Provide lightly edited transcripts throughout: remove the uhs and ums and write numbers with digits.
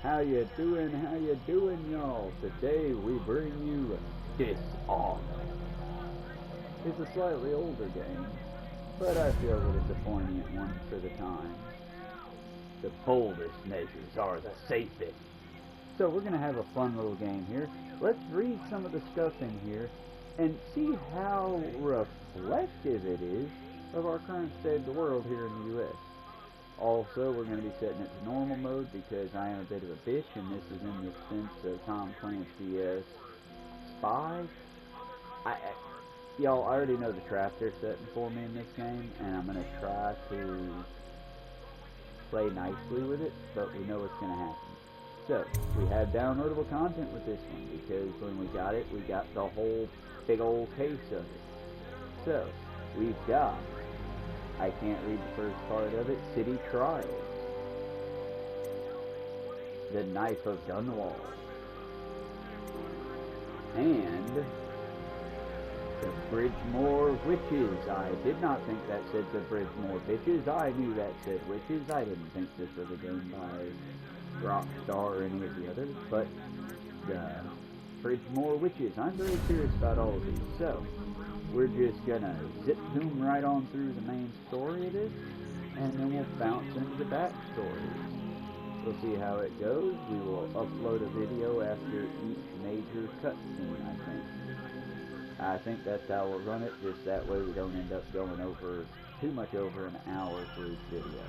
How you doing? How you doing, y'all? Today we bring you Dishonored. It's a slightly older game, but I feel that it's a poignant one for the time. The boldest measures are the safest. So we're going to have a fun little game here. Let's read some of the stuff in here and see how reflective it is of our current state of the world here in the U.S. Also, we're going to be setting it to normal mode because I am a bit of a bitch, and this is in the sense of Tom Clancy's Spy. Y'all already know the trap they're setting for me in this game, and I'm going to try to play nicely with it, but we know what's going to happen. So, we have downloadable content with this one, because when we got it, we got the whole big old case of it. So, we've got, I can't read the first part of it, City Trials, The Knife of Dunwall, and The Bridgemore Witches. I did not think that said The Bridgemore Bitches. I knew that said Witches. I didn't think this was a game by Rockstar or any of the others, but the Bridgemore Witches. I'm very curious about all of these. So, we're just gonna zip zoom right on through the main story of this, and then we'll bounce into the backstory. We'll see how it goes. We will upload a video after each major cutscene, I think that's how we'll run it, just that way we don't end up going over too much over an hour for each video,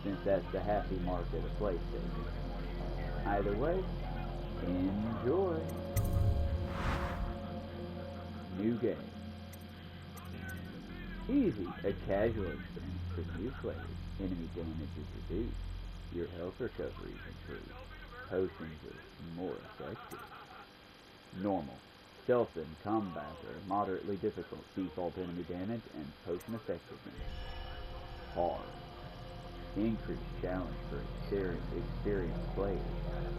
since that's the happy mark of the PlayStation. Either way, enjoy. New game. Easy, a casual experience for new players. Enemy damage is reduced. Your health recovery is improved. Potions are more effective. Normal. Stealth and combat are moderately difficult. Default enemy damage and potion effectiveness. Hard. Increased challenge for experienced players.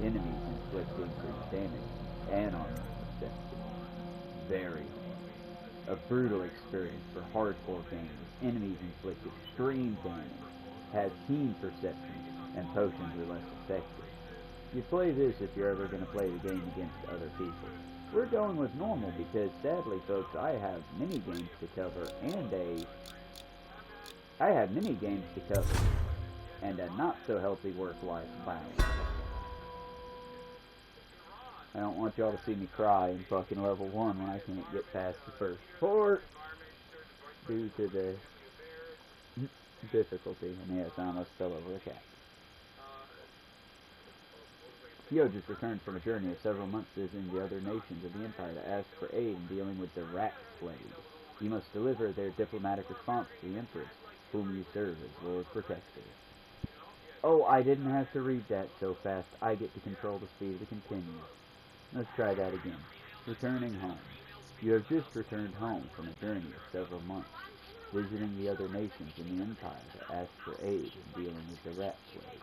Enemies inflict increased damage and armor effective. Very hard. A brutal experience for hardcore gamers. Enemies inflict extreme damage, have keen perception, and potions are less effective. You play this if you're ever going to play the game against other people. We're going with normal because, sadly, folks, I have many games to cover and a not so healthy work-life balance. I don't want y'all to see me cry in fucking level 1 when I can't get past the first port due to the difficulty. And yes, I almost fell over a cat. Yo just returned from a journey of several months visiting the other nations of the Empire to ask for aid in dealing with the rat plague. You must deliver their diplomatic response to the Empress, whom you serve as Lord Protector. Oh, I didn't have to read that so fast. I get to control the speed of the continuous. Let's try that again. Returning home. You have just returned home from a journey of several months, visiting the other nations in the Empire to ask for aid in dealing with the rat plague.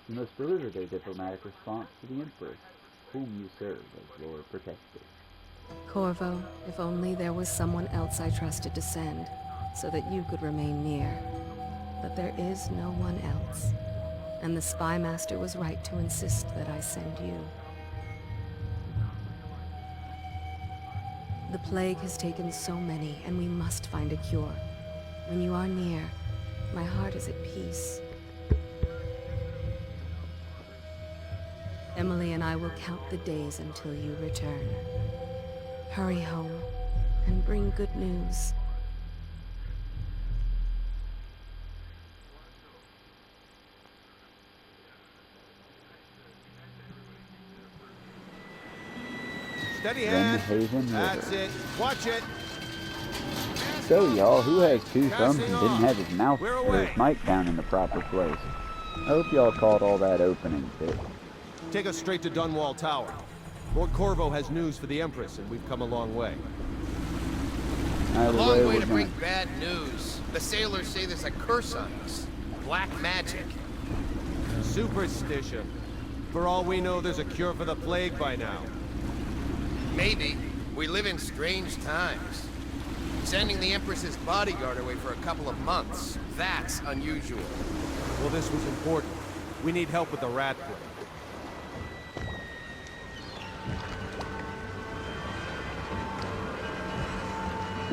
You must deliver their diplomatic response to the Empress, whom you serve as Lord Protector. Corvo, if only there was someone else I trusted to send, so that you could remain near. But there is no one else, and the Spy Master was right to insist that I send you. The plague has taken so many, and we must find a cure. When you are near, my heart is at peace. Emily and I will count the days until you return. Hurry home, and bring good news. Steady hand. Haven That's River. it. Watch it. So, y'all, who has two thumbs and didn't have his mouth We're or away. his mic down in the proper place? I hope y'all caught all that opening bit. Take us straight to Dunwall Tower. Lord Corvo has news for the Empress, and we've come a long way. Either A long way, way we're to going. bring bad news. The sailors say there's a curse on us. Black magic. Superstition. For all we know, there's a cure for the plague by now. Maybe. We live in strange times. Sending the Empress's bodyguard away for a couple of months. That's unusual. Well, this was important. We need help with the rat plague.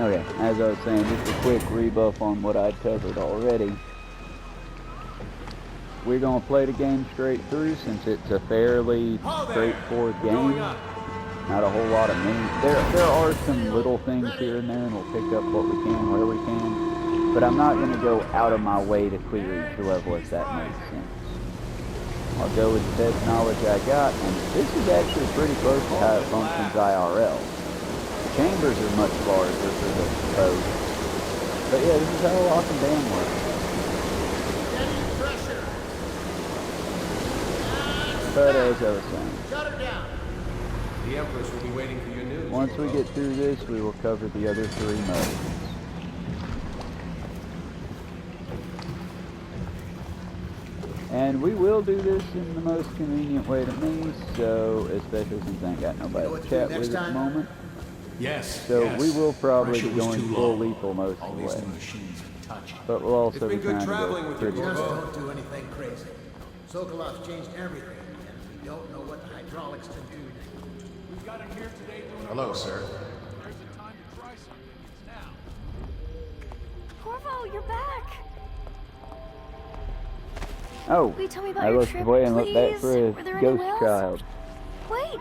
Okay, as I was saying, just a quick rebuff on what I'd covered already. We're going to play the game straight through since it's a fairly straightforward game. Not a whole lot of mini. There are some little things here and there, and we'll pick up what we can where we can. But I'm not going to go out of my way to clear each level, if that makes sense. I'll go with the best knowledge I got, and this is actually pretty close to how it functions IRL. The chambers are much larger for the boat. But yeah, this is how a lock and dam works. But as I was saying, The Empress will be waiting for your news. once we get through this, we will cover the other 3 modes. And we will do this in the most convenient way to me, so especially since I ain't got nobody to chat with at the moment. Yes. So yes. we will probably be Pressure was going too full low. lethal most of All the these way. new machines are touchy. But we'll also It's be been good trying to traveling go with you, pretty Corvo. slow. Don't do anything crazy. Sokolov's changed everything, and we don't know what the hydraulics can do. We've got him here today doing Hello, sir. There's a time to try something. It's now. Corvo, you're back. Oh, Will you tell me about I your looked trip, away and looked back please? for a Were there any ghost whales? child. Wait,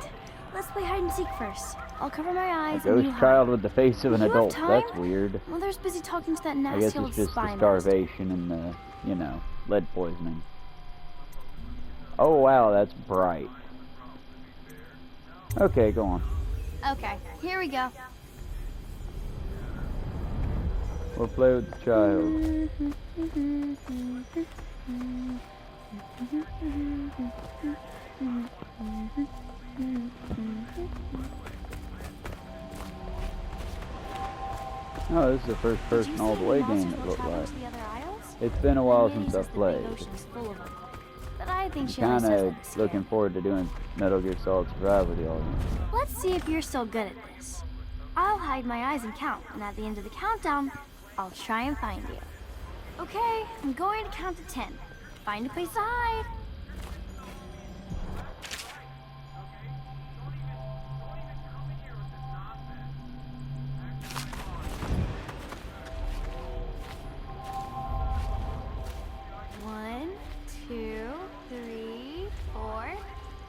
let's play hide and seek first. I'll cover my A eyes and you ghost hide. child with the face of an You have adult. time? That's weird. Mother's busy talking to that I nasty guess old it's just spy the master. starvation and the, you know, lead poisoning. Oh wow, that's bright. Okay, go on. Okay, here we go. We'll play with the child. Oh, this is the first person all the way game it looked like. It's been a while since I've played. But I think she Kind only says of that to scare looking me. forward to doing Metal Gear Solid Survival with y'all. Let's see if you're still good at this. I'll hide my eyes and count, and at the end of the countdown, I'll try and find you. Okay, I'm going to count to 10. Find a place to hide. One, two, three, 4,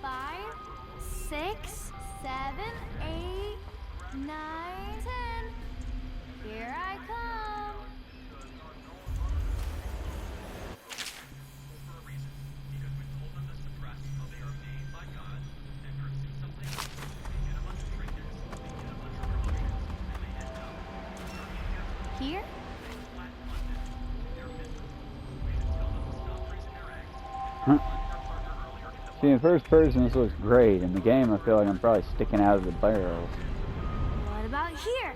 5, 6, 7, 8, 9, 10. Here I come. Here? See, in first person this looks great. In the game I feel like I'm probably sticking out of the barrels. What about here?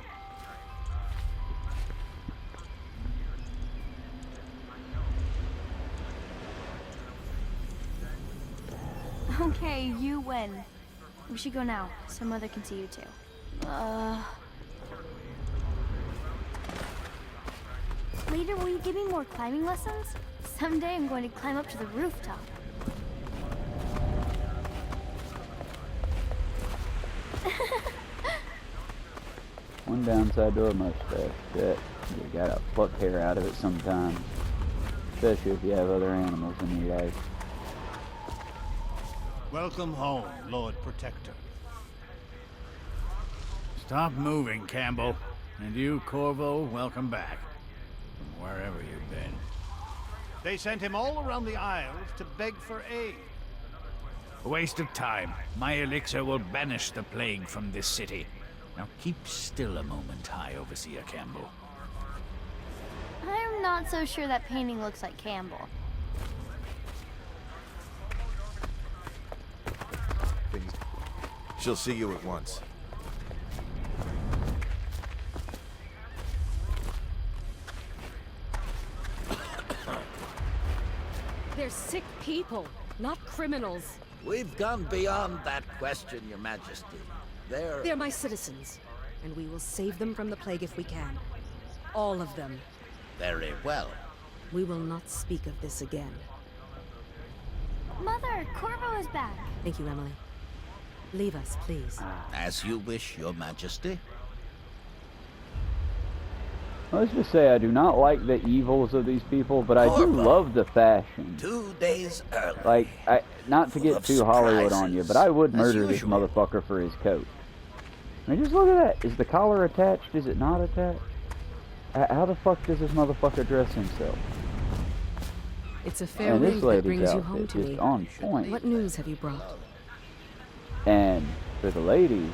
Okay, you win. We should go now, so Mother can see you too. Later, will you give me more climbing lessons? Someday I'm going to climb up to the rooftop. One downside to a mustache, that you gotta pluck hair out of it sometimes. Especially if you have other animals in your life. Welcome home, Lord Protector. Stop moving, Campbell. And you, Corvo, welcome back. From wherever you've been. They sent him all around the Isles to beg for aid. A waste of time. My elixir will banish the plague from this city. Now keep still a moment, High Overseer Campbell. I'm not so sure that painting looks like Campbell. She'll see you at once. They're sick people, not criminals. We've gone beyond that question, Your Majesty. They're my citizens, and we will save them from the plague if we can. All of them. Very well. We will not speak of this again. Mother, Corvo is back. Thank you, Emily. Leave us, please. As you wish, Your Majesty. Let's just say I do not like the evils of these people, but I do love the fashion. 2 days early. Like, not to get too Hollywood on you, but I would murder this motherfucker for his coat. I mean, just look at that. Is the collar attached? Is it not attached? How the fuck does this motherfucker dress himself? It's a fair And this wind that brings lady's you home outfit to is me. on point. What news have you brought? And for the ladies,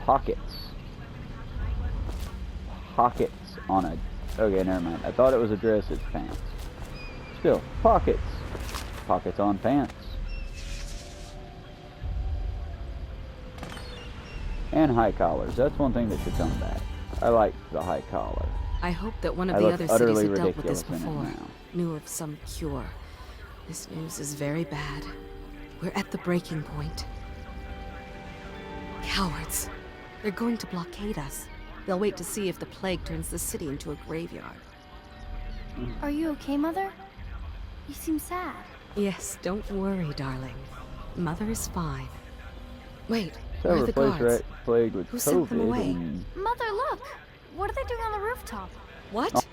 pockets. Pockets on a... Okay, never mind. I thought it was a dress, it's pants. Still, pockets. Pockets on pants. And high collars. That's one thing that should come back. I like the high collar. I hope that one of I the look other cities utterly that dealt with this ridiculous in it before now. knew of some cure. This news is very bad. We're at the breaking point. Cowards. They're going to blockade us. They'll wait to see if the plague turns the city into a graveyard. Are you okay, Mother? You seem sad. Yes, don't worry, darling. Mother is fine. Wait, So where are the replace guards? plague with Who sent them COVID away? and... Mother, look! What are they doing on the rooftop? What?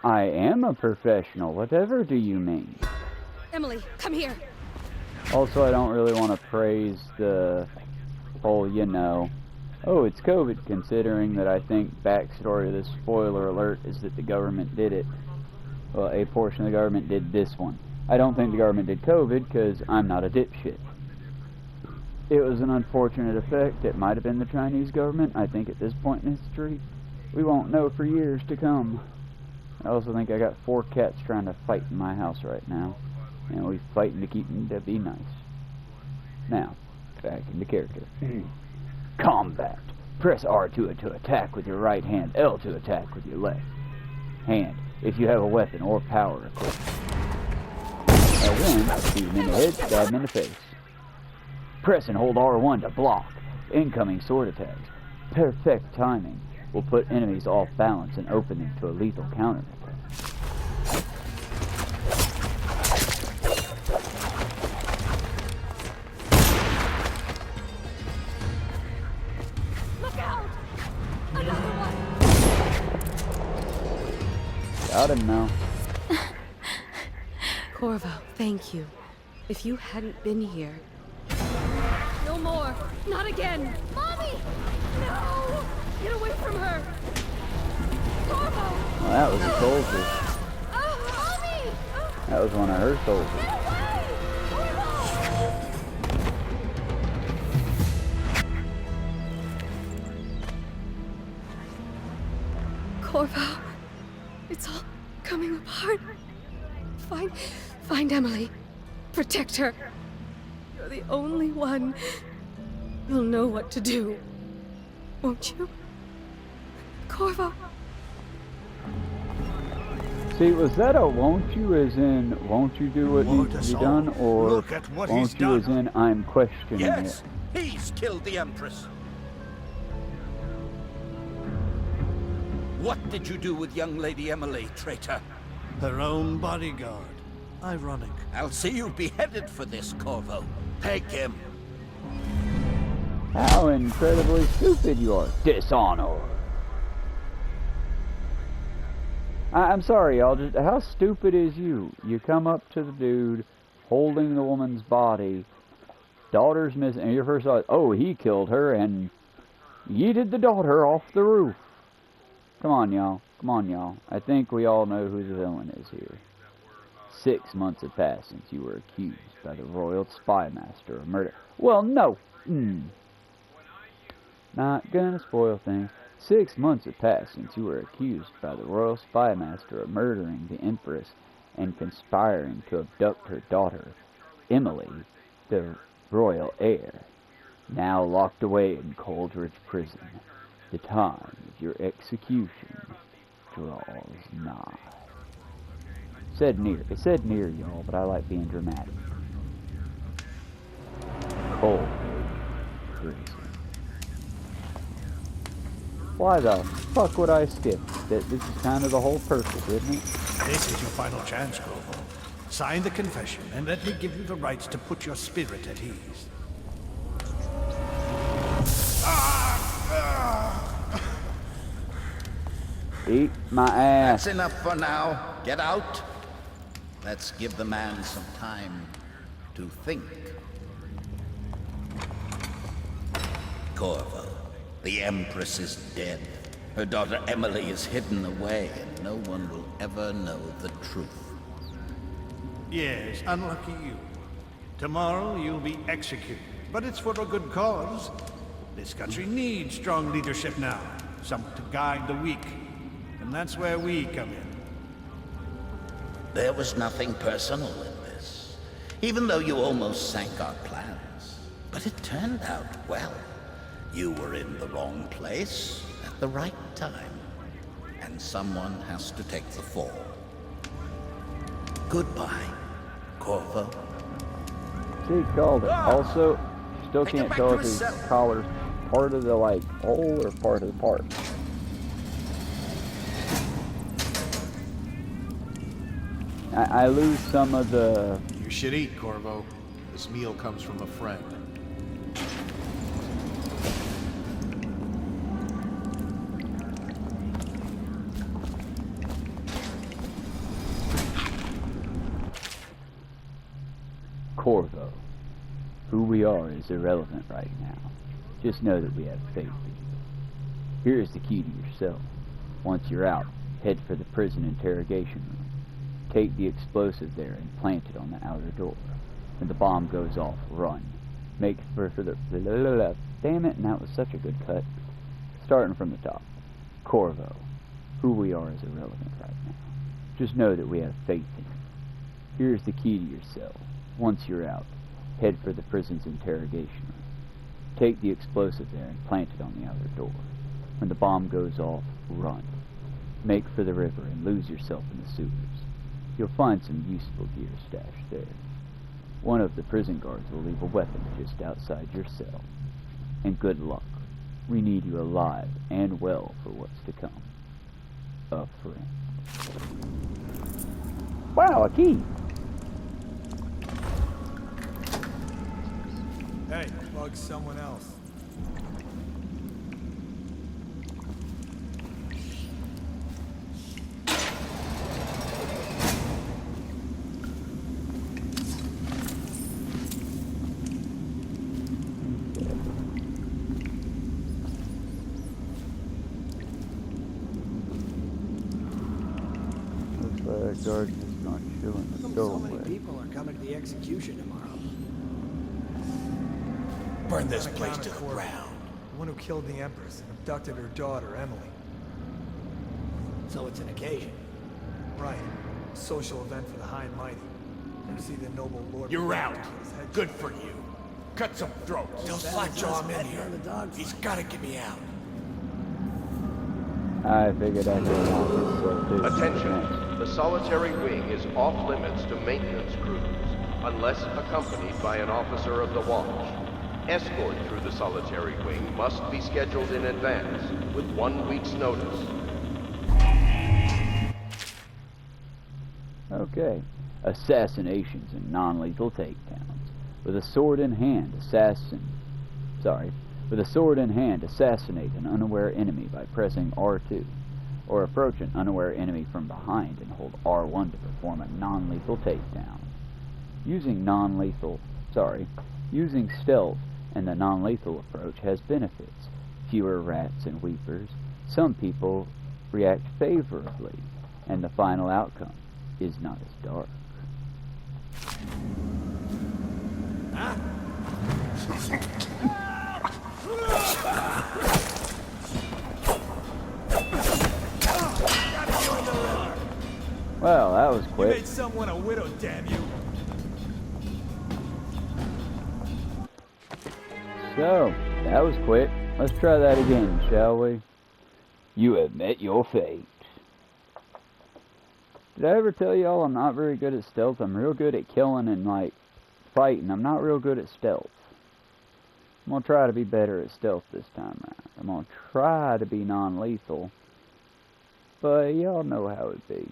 I am a professional. Whatever do you mean? Emily, come here! Also, I don't really want to praise the whole, you know, oh, it's COVID, considering that I think backstory of this spoiler alert is that the government did it. Well, a portion of the government did this one. I don't think the government did COVID, because I'm not a dipshit. It was an unfortunate effect. It might have been the Chinese government. I think at this point in history, we won't know for years to come. I also think I got 4 cats trying to fight in my house right now. And we're fighting to keep them to be nice. Now, back into character. Combat. Press R2 to attack with your right hand, L to attack with your left hand, if you have a weapon or power equipped. And then, shoot him in the head, stab him in the face. Press and hold R1 to block incoming sword attacks. Perfect timing will put enemies off balance and open them to a lethal counterattack. Look out! Another one! Got him now. Corvo, thank you. If you hadn't been here... No more! Not again! Mommy! No! Get away from her! Corvo! Well, that was a soldier. Mommy! That was one of her soldiers. Corvo, it's all coming apart. Find Emily. Protect her. You're the only one who'll know what to do. Won't you? Corvo. See, was that a won't you as in, won't you do what needs to be done, or Look at what won't he's you as done. in, I'm questioning Yes, it? he's killed the Empress. What did you do with young Lady Emily, traitor? Her own bodyguard. Ironic. I'll see you beheaded for this, Corvo. Take him. How incredibly stupid you are. Dishonored. I'm sorry, y'all. Just how stupid is you? You come up to the dude holding the woman's body. Daughter's missing. And your first thought, oh, he killed her and yeeted the daughter off the roof. Come on, y'all. Come on, y'all. I think we all know who the villain is here. 6 months have passed since you were accused by the Royal Spy Master of murder. Well, no. Not gonna spoil things. 6 months have passed since you were accused by the Royal Spy Master of murdering the Empress and conspiring to abduct her daughter, Emily, the royal heir, now locked away in Coldridge Prison. The time of your execution draws nigh. It said near, y'all, but I like being dramatic. Coldridge Prison. Why the fuck would I skip? This is kind of the whole purpose, isn't it? This is your final chance, Corvo. Sign the confession, and let me give you the rights to put your spirit at ease. Eat my ass. That's enough for now. Get out. Let's give the man some time to think. Corvo, the Empress is dead. Her daughter Emily is hidden away, and no one will ever know the truth. Yes, unlucky you. Tomorrow you'll be executed, but it's for a good cause. This country needs strong leadership now, someone to guide the weak. And that's where we come in. There was nothing personal in this, even though you almost sank our plans. But it turned out well. You were in the wrong place at the right time, and someone has to take the fall. Goodbye, Corvo. See, called it. Also, still can't tell if his collar's part of the, like, hole or part of the part. I lose some of the... You should eat, Corvo. This meal comes from a friend. Corvo. Who we are is irrelevant right now. Just know that we have faith in you. Here's the key to yourself. Once you're out, head for the prison interrogation room. Take the explosive there and plant it on the outer door. When the bomb goes off, run. Make for the... Damn it, and that was such a good cut. Starting from the top. Corvo. Who we are is irrelevant right now. Just know that we have faith in you. Here's the key to yourself. Once you're out, head for the prison's interrogation room. Take the explosive there and plant it on the outer door. When the bomb goes off, run. Make for the river and lose yourself in the sewers. You'll find some useful gear stashed there. One of the prison guards will leave a weapon just outside your cell. And good luck. We need you alive and well for what's to come. A friend. Wow, a key! Hey, bug someone else. Guard is not chilling the So many people are coming to the execution tomorrow. Burn this place to the ground. The one who killed the Empress and abducted her daughter, Emily. So it's an occasion. Right. A social event for the high and mighty. To see the noble lord... You're out. Good for you. Cut some throats. Don't slackjaw him in here. He's gotta get me out. I figured I'd go along this too. Attention. The solitary wing is off limits to maintenance crews, unless accompanied by an officer of the watch. Escort through the solitary wing must be scheduled in advance, with 1 week's notice. Okay. Assassinations and non-lethal takedowns. With a sword in hand, assassinate an unaware enemy by pressing R2. Or approach an unaware enemy from behind and hold R1 to perform a non-lethal takedown. Using stealth and the non-lethal approach has benefits. Fewer rats and weepers. Some people react favorably, and the final outcome is not as dark. Well, that was quick. You made someone a widow, damn you. So, that was quick. Let's try that again, shall we? You have met your fate. Did I ever tell y'all I'm not very good at stealth? I'm real good at killing and, like, fighting. I'm not real good at stealth. I'm going to try to be better at stealth this time around. I'm going to try to be non-lethal. But y'all know how it be.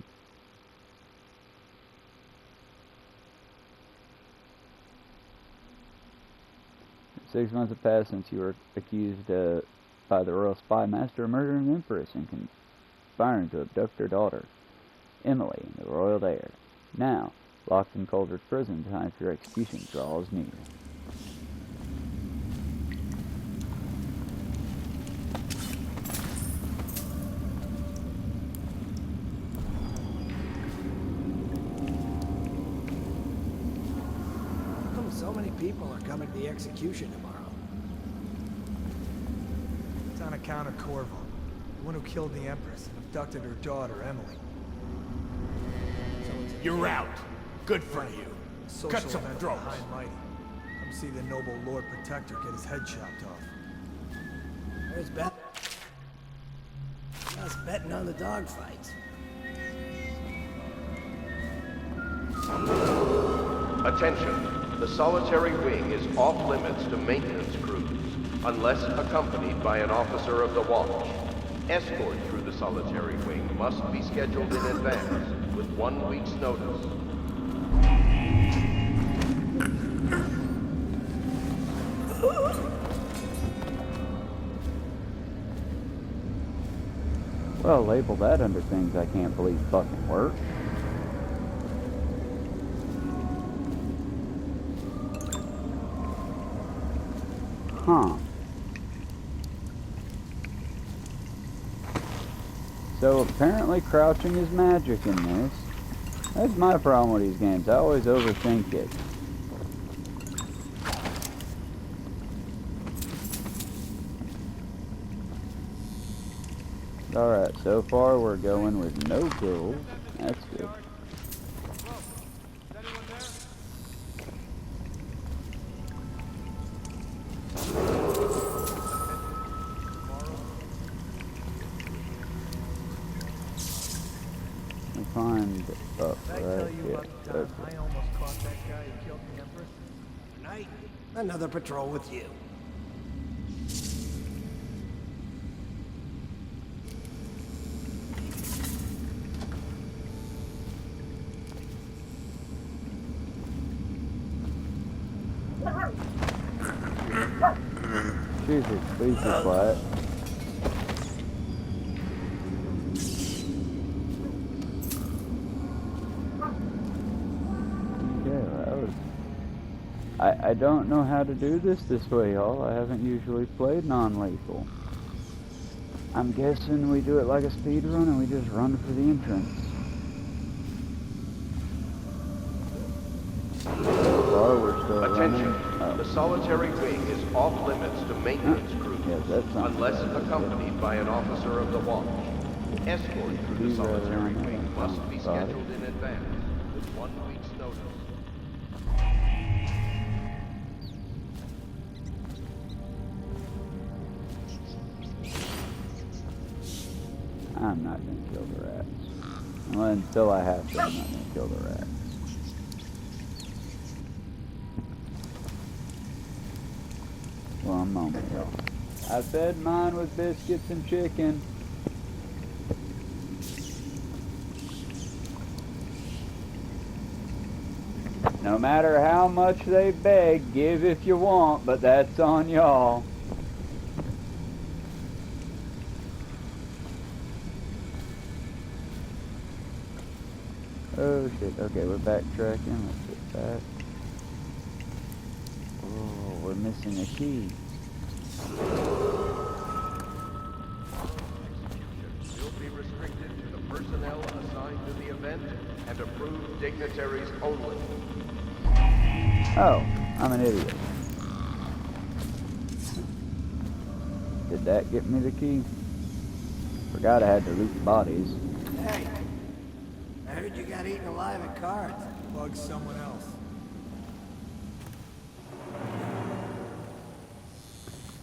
6 months have passed since you were accused by the Royal Spy Master of murdering the Empress and conspiring to abduct her daughter, Emily, in the royal heir. Now, locked in Calder's prison, time for your execution draws near. How come so many people are coming to the execution tomorrow? It's on account of Corvo, the one who killed the Empress and abducted her daughter, Emily. You're out. Good for you. Social Cut some event throats. for the High and Mighty. Come see the noble Lord Protector get his head chopped off. Where's Beth? I was betting on the dogfights. Attention. The solitary wing is off limits to maintenance crews, unless accompanied by an officer of the watch. Escort through the solitary wing must be scheduled in advance, with 1 week's notice. Well, label that under things I can't believe fucking work. Huh. So apparently crouching is magic in this. That's my problem with these games. I always overthink it. Alright, so far we're going with no kills. That's good. We find up right here. Okay. I almost caught that guy who killed the Empress. Tonight, another patrol with you. Jesus, please be quiet. I don't know how to do this way, y'all. I haven't usually played non-lethal. I'm guessing we do it like a speed run and we just run for the entrance. So far, we're still Attention. running. Oh. The solitary wing is off limits to maintenance crews, unless accompanied by an officer of the watch. Escort through the solitary wing must be scheduled in advance, with 1 week's notice. I'm not going to kill the rats. Well, until I have to, I'm not going to kill the rats. One moment, y'all. I fed mine with biscuits and chicken. No matter how much they beg, give if you want, but that's on y'all. Oh shit, okay, we're backtracking, let's get back. Oh, we're missing a key. Will be restricted to the personnel assigned to the event and approved dignitaries only. Oh, I'm an idiot. Did that get me the key? Forgot I had to loot bodies. Hey, I heard you got eaten alive at cards. Bug someone else.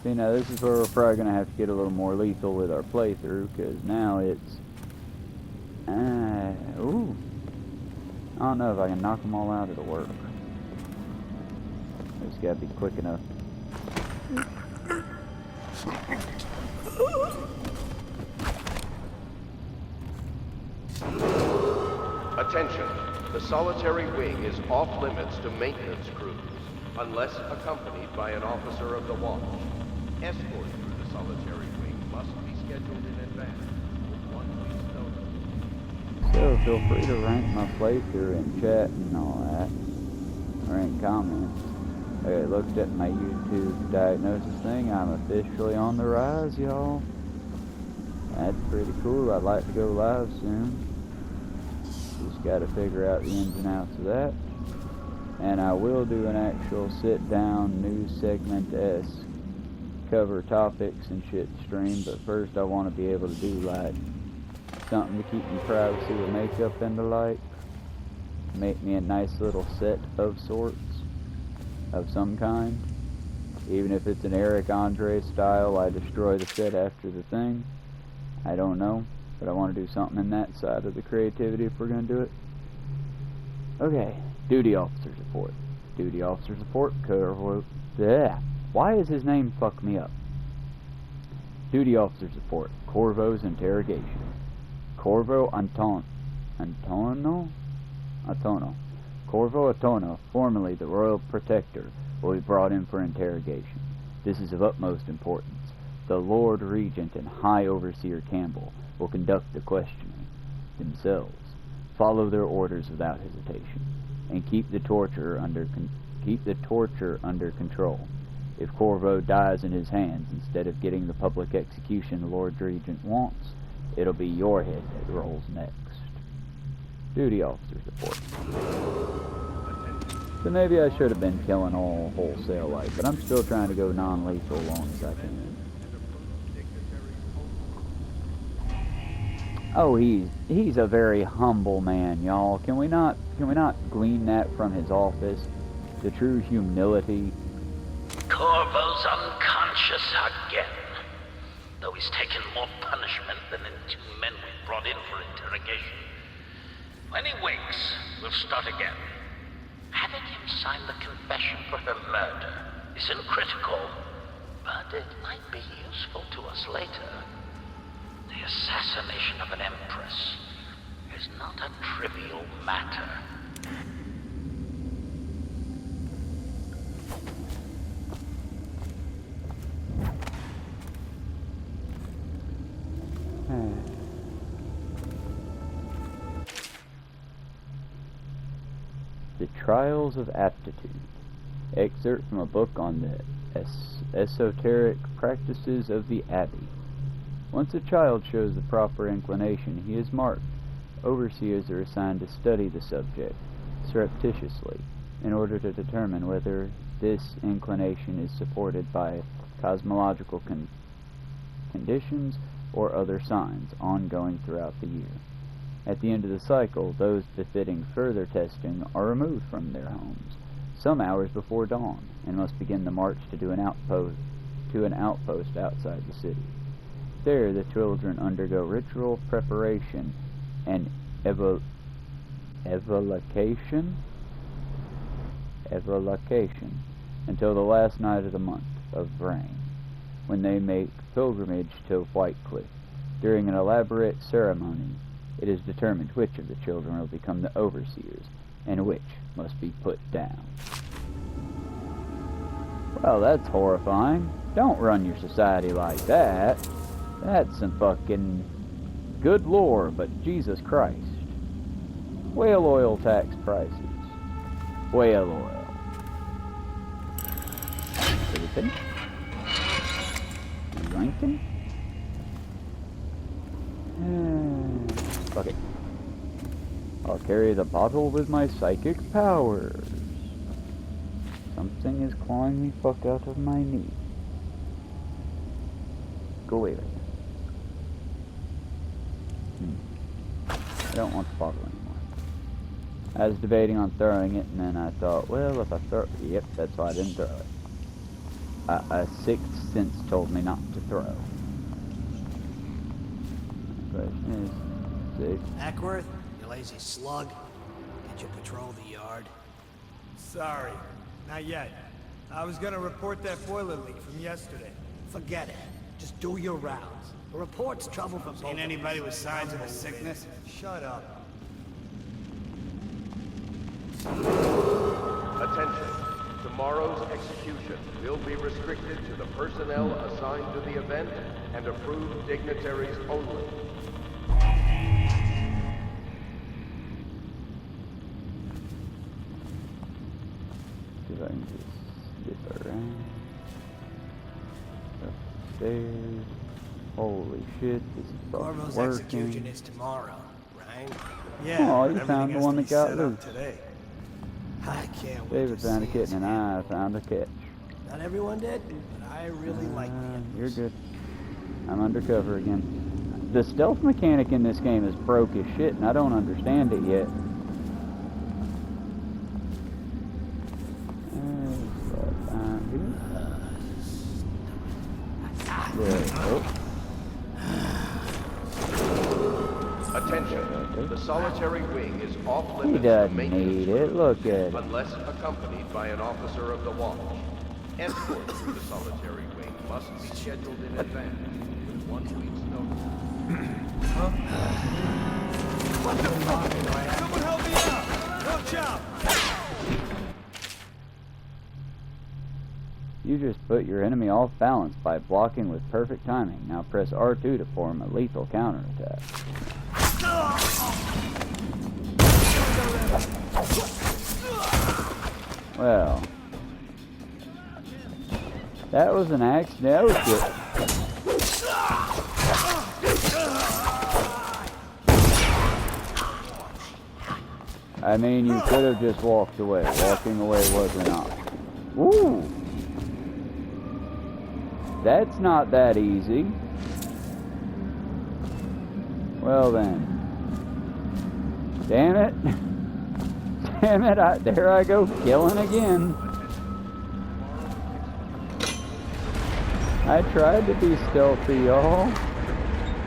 See, now this is where we're probably going to have to get a little more lethal with our playthrough, because now it's... ooh. I don't know if I can knock them all out, it'll work. Just gotta be quick enough. Attention. The solitary wing is off limits to maintenance crews, unless accompanied by an officer of the watch. Escort through the solitary wing must be scheduled in advance with 1 week's notice. So feel free to rank my playthrough in chat and all that. Or in comments. I looked at my YouTube diagnosis thing. I'm officially on the rise, y'all. That's pretty cool. I'd like to go live soon. Just gotta figure out the ins and outs of that. And I will do an actual sit-down news segment-esque cover topics and shit stream, but first I want to be able to do like something to keep me privacy with makeup and the like. Make me a nice little set of sorts of some kind. Even if it's an Eric Andre style, I destroy the set after the thing. I don't know, but I want to do something in that side of the creativity if we're going to do it. Okay, duty officer support. Duty officer support, Corvo. Yeah. Why is his name fuck me up? Duty officer support. Corvo's interrogation. Corvo Antono. Corvo Antono, formerly the Royal Protector, will be brought in for interrogation. This is of utmost importance. The Lord Regent and High Overseer Campbell will conduct the questioning themselves. Follow their orders without hesitation, and keep the torture under control. If Corvo dies in his hands instead of getting the public execution the Lord Regent wants, it'll be your head that rolls next. Duty officer support. So maybe I should have been killing all wholesale like, but I'm still trying to go non-lethal as long as I can. Oh, he's a very humble man, y'all. Can we not glean that from his office? The true humility. Corvo's unconscious again, though he's taken more punishment than the 2 men we brought in for interrogation. When he wakes, we'll start again. Having him sign the confession for her murder isn't critical, but it might be useful to us later. The assassination of an empress is not a trivial matter. The Trials of Aptitude. Excerpt from a book on the esoteric practices of the Abbey. Once a child shows the proper inclination, he is marked. Overseers are assigned to study the subject surreptitiously in order to determine whether this inclination is supported by cosmological conditions or other signs ongoing throughout the year. At the end of the cycle, those befitting further testing are removed from their homes some hours before dawn and must begin the march to an outpost outside the city. There, the children undergo ritual preparation and evocation until the last night of the month of rain, when they make pilgrimage to White Cliff. During an elaborate ceremony, it is determined which of the children will become the overseers, and which must be put down. Well, that's horrifying. Don't run your society like that. That's some fucking good lore, but Jesus Christ. Whale oil tax prices. Whale oil. Everything? Drinking? Fuck it. I'll carry the bottle with my psychic powers. Something is clawing me fuck out of my knee. Go away with it. I don't want the bottle anymore. I was debating on throwing it, and then I thought, well, if I throw it... Yep, that's why I didn't throw it. a sixth sense told me not to throw. The question is, 6. Ackworth, you lazy slug. Did you patrol the yard? Sorry, not yet. I was gonna report that boiler leak from yesterday. Forget it. Just do your rounds. A report's trouble for both. Seen anybody with signs of a sickness? Shut up. Attention. Tomorrow's execution will be restricted to the personnel assigned to the event and approved dignitaries only. See if I can just get around. Up the stairs. Holy shit, this is fucking Corvo's working. execution is tomorrow, right? Yeah. Oh, but you found everything the has one to that be got set up loose. today. I can't wait David to found a see kitten his and I found a catch. Not everyone did, but I really like the You're good. I'm undercover again. The stealth mechanic in this game is broke as shit, and I don't understand it yet. Attention. The solitary wing is off He limits to doesn't maintenance need it. Look at it. unless accompanied by an officer of the watch. Escort through the solitary wing must be scheduled in advance with 1 week's notice. What the fuck? Someone help me out! Watch out! You just put your enemy off balance by blocking with perfect timing. Now press R2 to form a lethal counterattack. Well, that was an accident. Oh shit. I mean, you could have just walked away. Walking away was an option. Ooh! That's not that easy. Well then. Damn it. Damn it, there I go, killing again. I tried to be stealthy, y'all.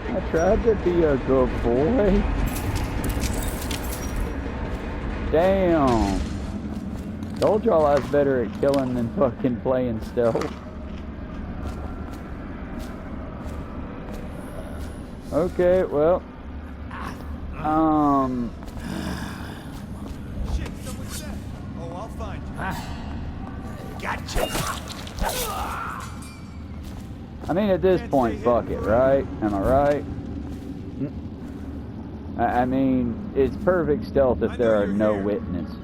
I tried to be a good boy. Damn. Told y'all I was better at killing than fucking playing stealth. Okay, well. Shit, someone's dead. Oh, I'll find you. Gotcha. I mean, at this point, fuck it, right? Am I right? I mean, it's perfect stealth if there are no witnesses.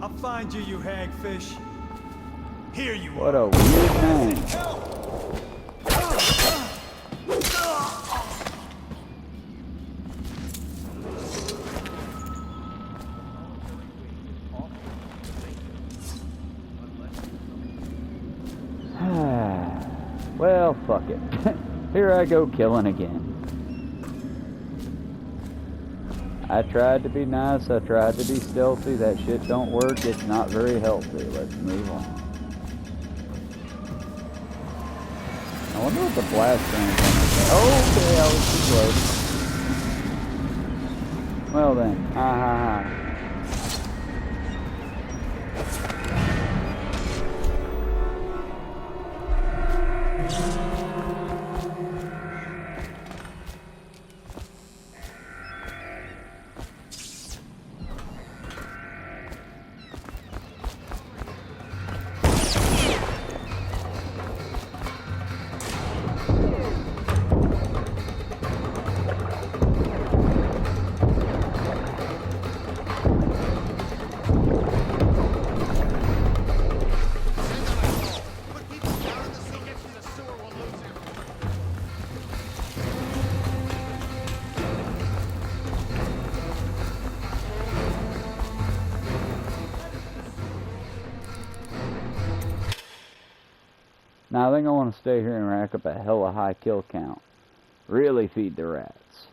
I'll find you, you hagfish. Here you What are. a weird name. Well, fuck it. Here I go killing again. I tried to be nice, I tried to be stealthy, that shit don't work, it's not very healthy. Let's move on. I wonder what the blast range on this. Okay, I was too close. Well then, ha ha ha. Now I think I want to stay here and rack up a hella high kill count. Really feed the rats.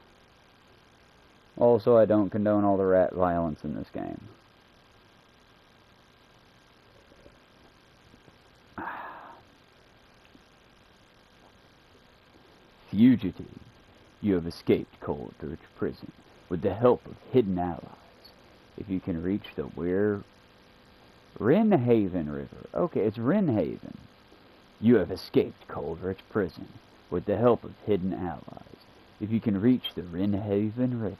Also, I don't condone all the rat violence in this game. Fugitive, you have escaped Coldridge Prison with the help of hidden allies. If you can reach the Wrenhaven River. Okay, it's Wrenhaven. You have escaped Coldridge Prison with the help of hidden allies. If you can reach the Wrenhaven River,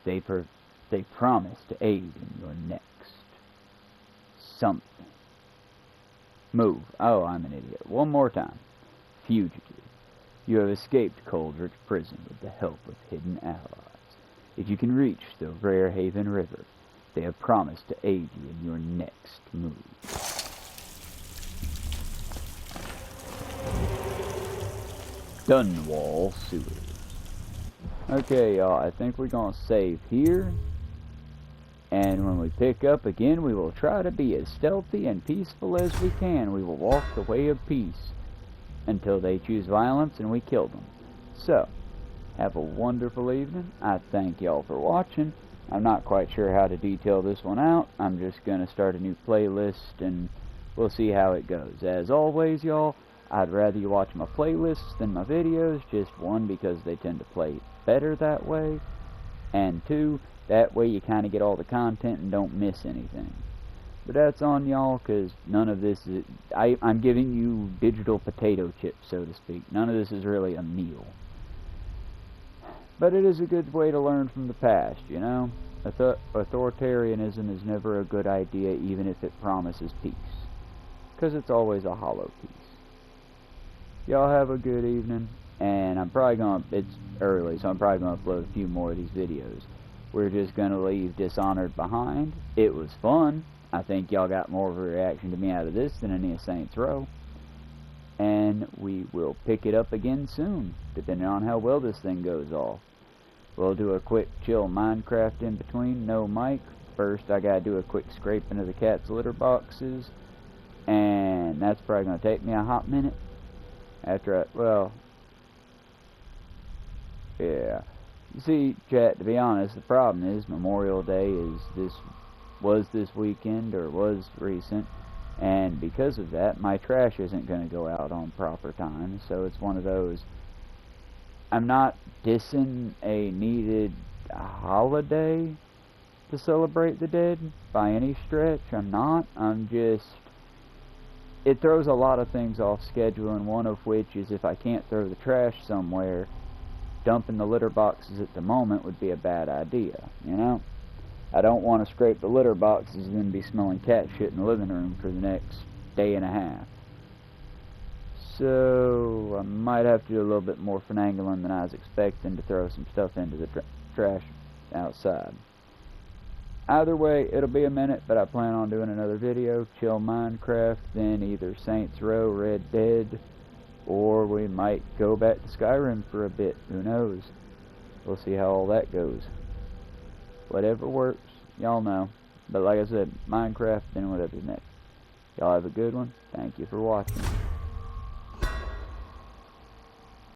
they promise to aid in your next something. Move. Oh, I'm an idiot. One more time. Fugitive. You have escaped Coldridge Prison with the help of hidden allies. If you can reach the Wrenhaven River, they have promised to aid you in your next move. Dunwall Sewers. Okay, y'all, I think we're gonna save here. And when we pick up again, we will try to be as stealthy and peaceful as we can. We will walk the way of peace until they choose violence and we kill them. So, have a wonderful evening. I thank y'all for watching. I'm not quite sure how to detail this one out. I'm just going to start a new playlist and we'll see how it goes. As always, y'all, I'd rather you watch my playlists than my videos. Just one, because they tend to play better that way. And two, that way you kind of get all the content and don't miss anything. But that's on y'all, because none of this is... I'm giving you digital potato chips, so to speak. None of this is really a meal. But it is a good way to learn from the past, you know? Authoritarianism is never a good idea, even if it promises peace. Because it's always a hollow peace. Y'all have a good evening. And I'm probably going to... It's early, so I'm probably going to upload a few more of these videos. We're just going to leave Dishonored behind. It was fun. I think y'all got more of a reaction to me out of this than any of Saints Row. And we will pick it up again soon, depending on how well this thing goes off. We'll do a quick chill Minecraft in between, no mic. First I gotta do a quick scraping of the cat's litter boxes, and that's probably gonna take me a hot minute. After yeah. You see, chat, to be honest, the problem is Memorial Day was this weekend, or was recent. And because of that, my trash isn't going to go out on proper time. So it's one of those... I'm not dissing a needed holiday to celebrate the dead by any stretch. I'm not. I'm just... It throws a lot of things off schedule, and one of which is if I can't throw the trash somewhere, dumping the litter boxes at the moment would be a bad idea, you know? I don't want to scrape the litter boxes and then be smelling cat shit in the living room for the next day and a half. So, I might have to do a little bit more finagling than I was expecting to throw some stuff into the trash outside. Either way, it'll be a minute, but I plan on doing another video, chill Minecraft, then either Saints Row, Red Dead, or we might go back to Skyrim for a bit. Who knows? We'll see how all that goes. Whatever works, y'all know. But like I said, Minecraft, then whatever's next. Y'all have a good one. Thank you for watching.